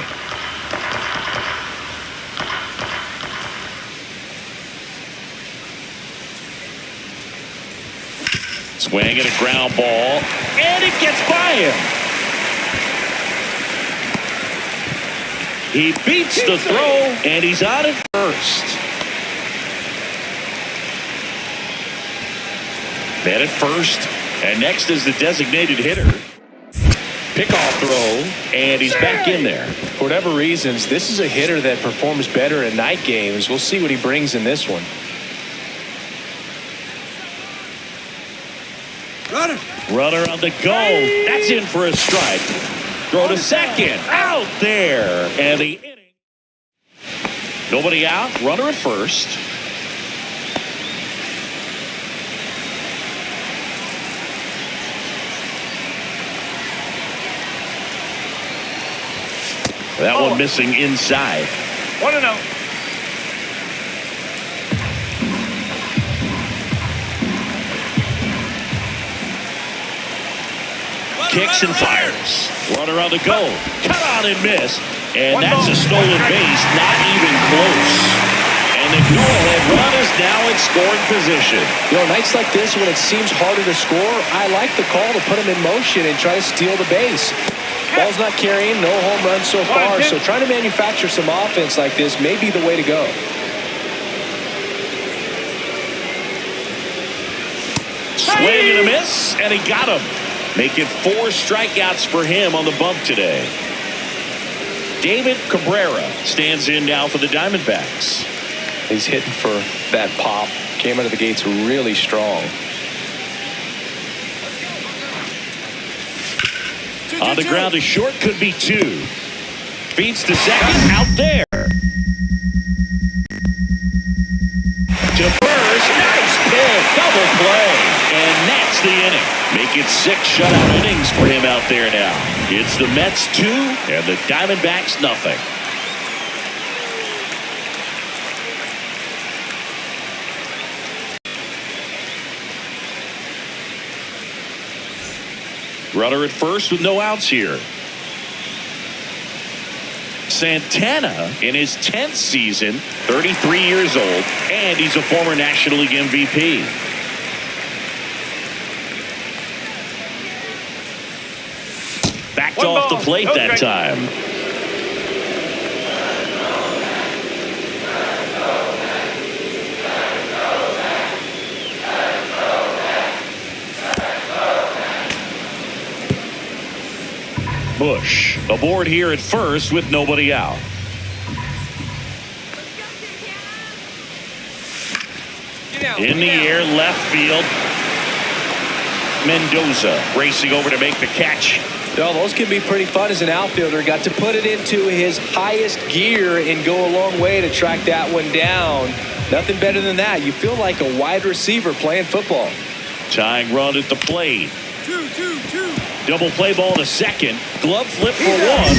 Swing and a ground ball, and it gets by him. He beats the throw, and he's on at first. Man at first, and next is the designated hitter. Pickoff throw, and he's back in there. For whatever reasons, this is a hitter that performs better in night games. We'll see what he brings in this one. Runner on the go. That's in for a strike. Throw to second. Out there. And the inning. Nobody out. Runner at first. That one missing inside. 1-0. Kicks and fires. Runner on the go. Cut on and miss. And that's a stolen base. Not even close. And the go-ahead run is now in scoring position. You know, nights like this when it seems harder to score, I like the call to put him in motion and try to steal the base. Ball's not carrying, no home runs so far, so trying to manufacture some offense like this may be the way to go. Swing and a miss, and he got him. Making 4 strikeouts for him on the bump today. David Cabrera stands in now for the Diamondbacks. He's hitting for that pop. Came out of the gates really strong. On the ground, a short could be 2. Feeds to second, out there. To first, nice pick, double play. And that's the inning. Make it 6 shutout innings for him out there now. It's the Mets 2 and the Diamondbacks nothing. Runner at first with no outs here. Santana in his 10th season, 33 years old, and he's a former National League MVP. Backed off the plate that time. Bush aboard here at first with nobody out. In the air, left field. Mendoza racing over to make the catch. Well, those can be pretty fun as an outfielder. Got to put it into his highest gear and go a long way to track that one down. Nothing better than that. You feel like a wide receiver playing football. Tying run at the plate. 2-2-2. Double play ball to second. Glove flip for one.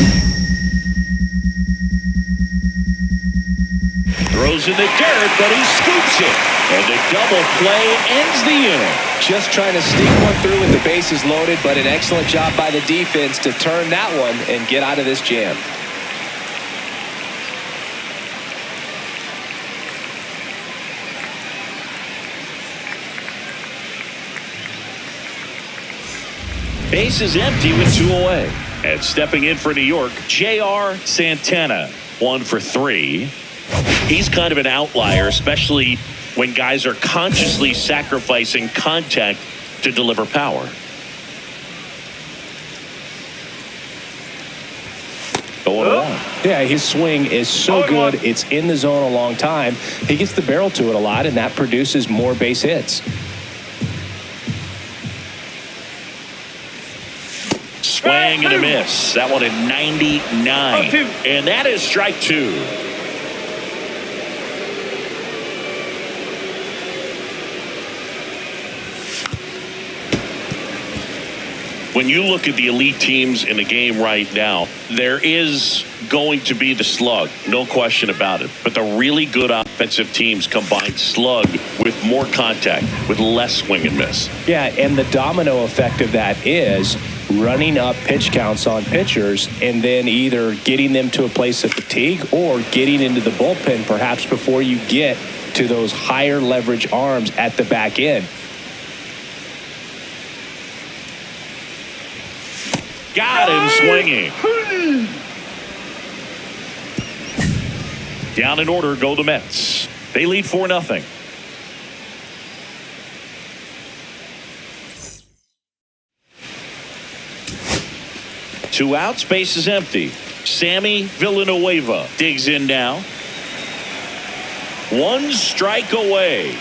Throws in the dirt, but he scoops it. And the double play ends the inning. Just trying to sneak one through with the bases loaded, but an excellent job by the defense to turn that one and get out of this jam. Base is empty with 2 away. And stepping in for New York, J.R. Santana, 1 for 3. He's kind of an outlier, especially when guys are consciously sacrificing contact to deliver power. 0-1. Yeah, his swing is so good. It's in the zone a long time. He gets the barrel to it a lot, and that produces more base hits. Swing and a miss. That one at 99. And that is strike 2. When you look at the elite teams in the game right now, there is going to be the slug, no question about it. But the really good offensive teams combine slug with more contact, with less swing and miss. Yeah, and the domino effect of that is running up pitch counts on pitchers and then either getting them to a place of fatigue or getting into the bullpen perhaps before you get to those higher leverage arms at the back end. Got him swinging. Down in order go the Mets. They lead 4-0. Two outs, base is empty. Sammy Villanueva digs in now. 1 strike away.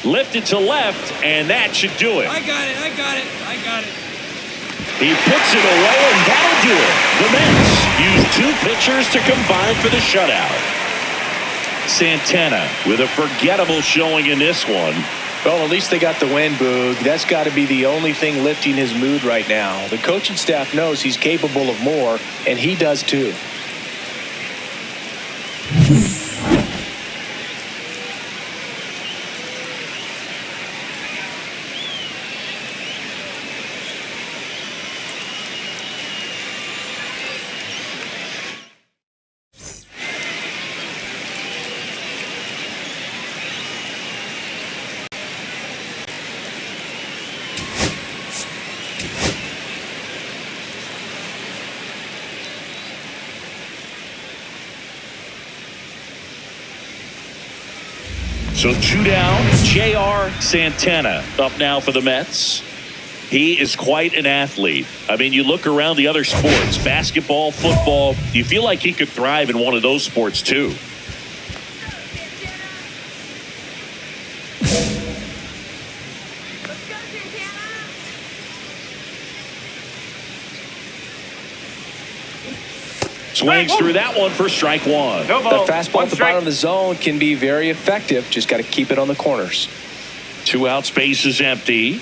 Lifted to left, and that should do it. I got it. He puts it away, and that'll do it. The Mets use 2 pitchers to combine for the shutout. Santana with a forgettable showing in this one. Well, at least they got the win, Boog. That's got to be the only thing lifting his mood right now. The coaching staff knows he's capable of more, and he does too. So 2 down, J.R. Santana up now for the Mets. He is quite an athlete. I mean, you look around the other sports, basketball, football, you feel like he could thrive in one of those sports too. Swings through that one for strike one. The fastball at the bottom of the zone can be very effective. Just got to keep it on the corners. 2 outs, base is empty.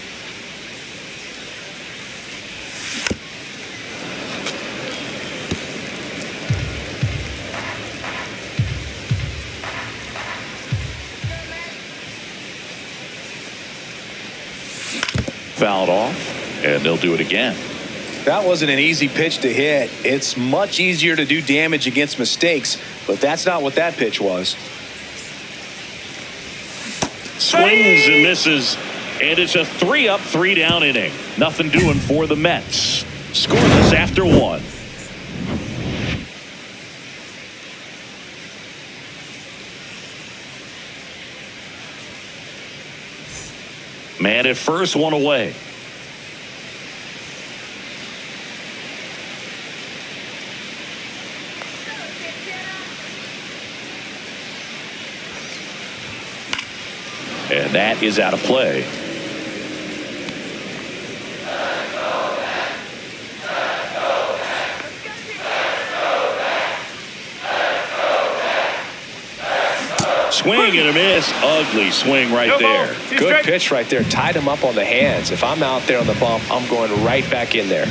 Fouled off, and they'll do it again. That wasn't an easy pitch to hit. It's much easier to do damage against mistakes, but that's not what that pitch was. Swings and misses, and it's a 3-up, 3-down inning. Nothing doing for the Mets. Scoreless after 1. Man at first, 1 away. And that is out of play. Swing and a miss. Ugly swing right there. Good pitch right there. Tied him up on the hands. If I'm out there on the bump, I'm going right back in there.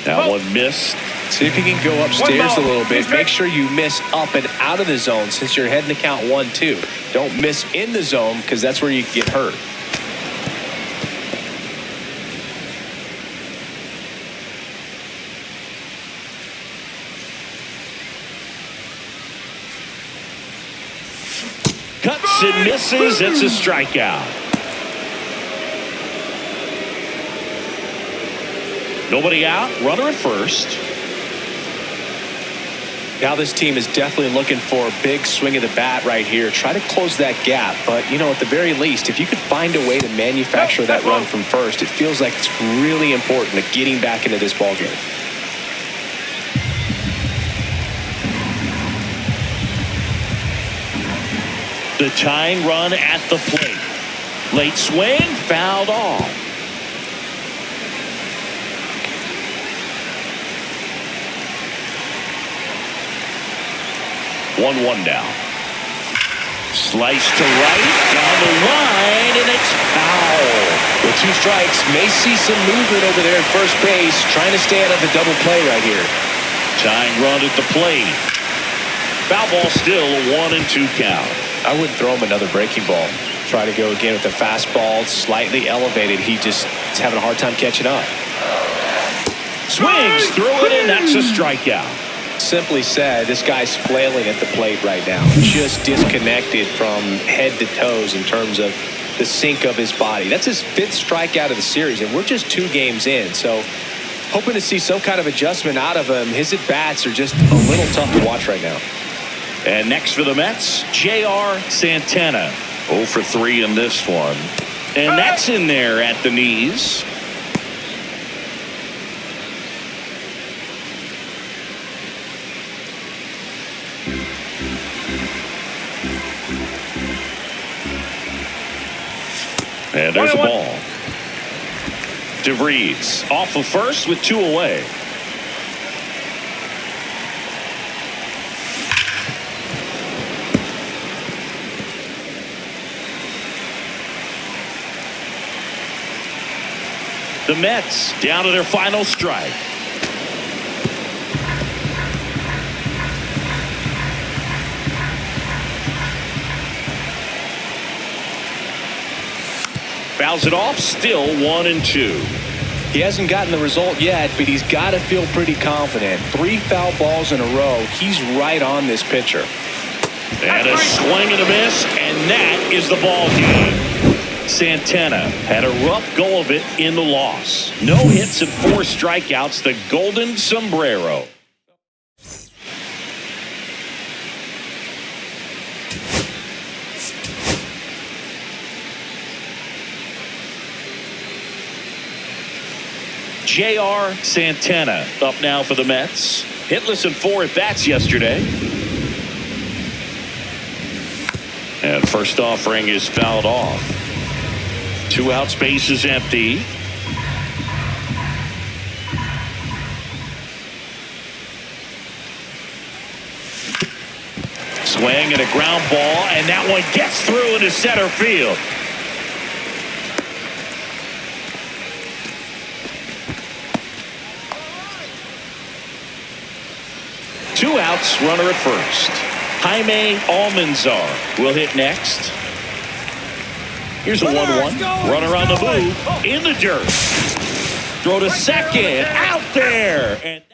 That one missed. See if you can go upstairs a little bit. Make sure you miss up and out of the zone since you're heading to count 1-2. Don't miss in the zone because that's where you get hurt. Cuts and misses. It's a strikeout. Nobody out. Runner at first. Now this team is definitely looking for a big swing of the bat right here. Try to close that gap. But, you know, at the very least, if you could find a way to manufacture that run from first, it feels like it's really important to getting back into this ballgame. The tying run at the plate. Late swing, fouled off. 1-1 now. Slice to right, down the line, and it's foul. With 2 strikes, may see some movement over there at first base, trying to stay out of the double play right here. Tying run at the plate. Foul ball still, a 1-2 count. I wouldn't throw him another breaking ball. Try to go again with the fastball, slightly elevated. He just is having a hard time catching up. Swings through it, and that's a strikeout. Simply said, this guy's flailing at the plate right now. Just disconnected from head to toes in terms of the sink of his body. That's his 5th strikeout of the series, and we're just 2 games in. So hoping to see some kind of adjustment out of him. His at-bats are just a little tough to watch right now. And next for the Mets, J.R. Santana. 0 for 3 in this one. And that's in there at the knees. And there's a ball. DeVries off of first with 2 away. The Mets down to their final strike. Fouls it off, still 1-2. He hasn't gotten the result yet, but he's got to feel pretty confident. 3 foul balls in a row. He's right on this pitcher. And a swing and a miss, and that is the ball game. Santana had a rough go of it in the loss. No hits and 4 strikeouts, the golden sombrero. J.R. Santana up now for the Mets. Hitless in 4 at-bats yesterday. And first offering is fouled off. 2 outs, base is empty. swing and a ground ball, and that one gets through into center field. Two outs, runner at first. Jaime Almanzar will hit next. Here's a 1-1. Runner on the move, in the dirt. Throw to second, out there. And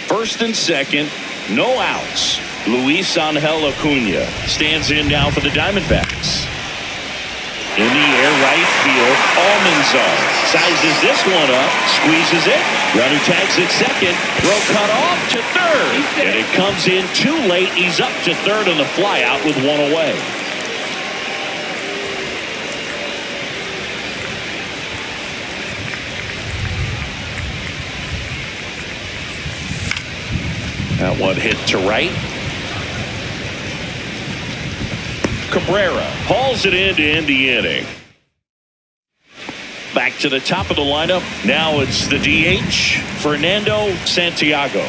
first and second, no outs. Luis Angel Acuna stands in now for the Diamondbacks. In the air, right field, Almanzar sizes this one up, squeezes it. Runner tags at second, throw cut off to third. And it comes in too late. He's up to third on the fly out with one away. That one hit to right. Cabrera hauls it in to end the inning. Back to the top of the lineup. Now it's the DH, Fernando Santiago.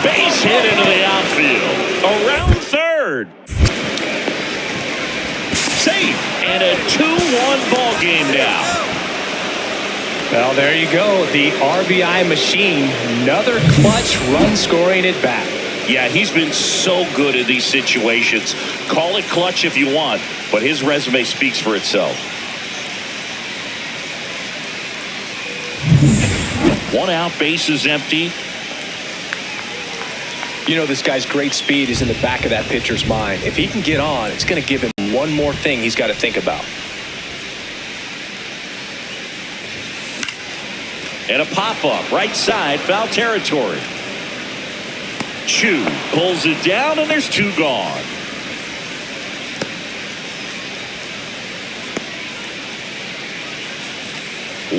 Base hit into the outfield. Around third. Safe. And a 2-1 ball game now. Well, there you go. The RBI machine. Another clutch run scoring at bat. Yeah, he's been so good in these situations. Call it clutch if you want, but his resume speaks for itself. One out, base is empty. You know, this guy's great speed is in the back of that pitcher's mind. If he can get on, it's going to give him one more thing he's got to think about. And a pop-up, right side, foul territory. Chu pulls it down, and there's two gone.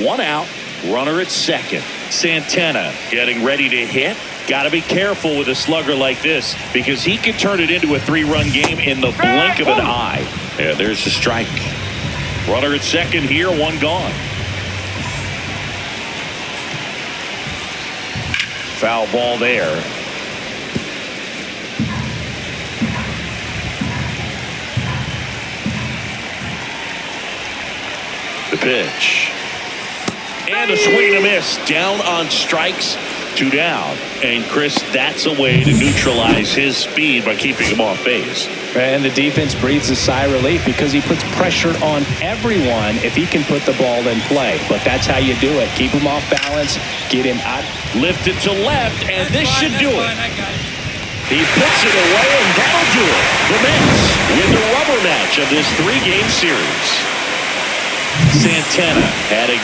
One out, runner at second. Santana getting ready to hit. Got to be careful with a slugger like this because he could turn it into a 3-run game in the blink of an eye. Yeah, there's the strike. Runner at second here, one gone. Foul ball there. The pitch. And a swing and a miss. Down on strikes, 2 down. And Chris, that's a way to neutralize his speed by keeping him off base. And the defense breathes a sigh of relief because he puts pressure on everyone if he can put the ball in play. But that's how you do it. Keep him off balance, get him out. Lift it to left, and this should do it. I got it. He puts it away, and that'll do it. The Mets win the rubber match of this 3-game series. Santana had a